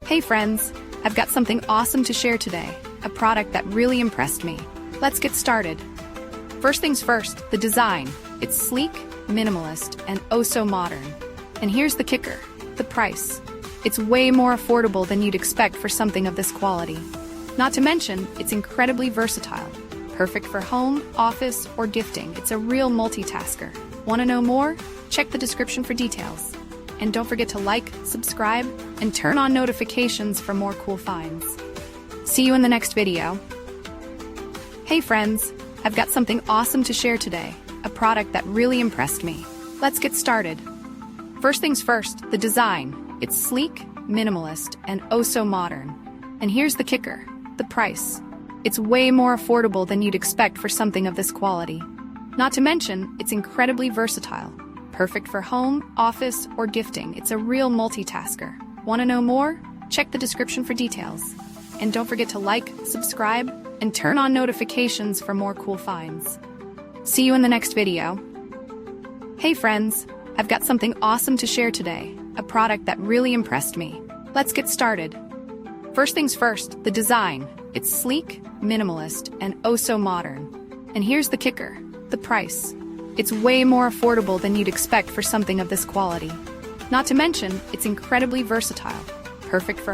Hey friends, I've got something awesome to share today, a product that really impressed me. Let's get started. First things first, the design. It's sleek, minimalist, and oh so modern. And here's the kicker, the price. It's way more affordable than you'd expect for something of this quality. Not to mention, it's incredibly versatile. Perfect for home, office, or gifting. It's a real multitasker. Want to know more? Check the description for details. And don't forget to like, subscribe, and turn on notifications for more cool finds. See you in the next video. Hey friends, I've got something awesome to share today, a product that really impressed me. Let's get started. First things first, the design. It's sleek, minimalist, and oh so modern. And here's the kicker, the price. It's way more affordable than you'd expect for something of this quality. Not to mention, it's incredibly versatile. Perfect for home, office, or gifting. It's a real multitasker. Want to know more? Check the description for details. And don't forget to like, subscribe, and turn on notifications for more cool finds. See you in the next video. Hey friends, I've got something awesome to share today, a product that really impressed me. Let's get started. First things first, the design. It's sleek, minimalist, and oh so modern. And here's the kicker, the price. It's way more affordable than you'd expect for something of this quality. Not to mention, it's incredibly versatile. Perfect for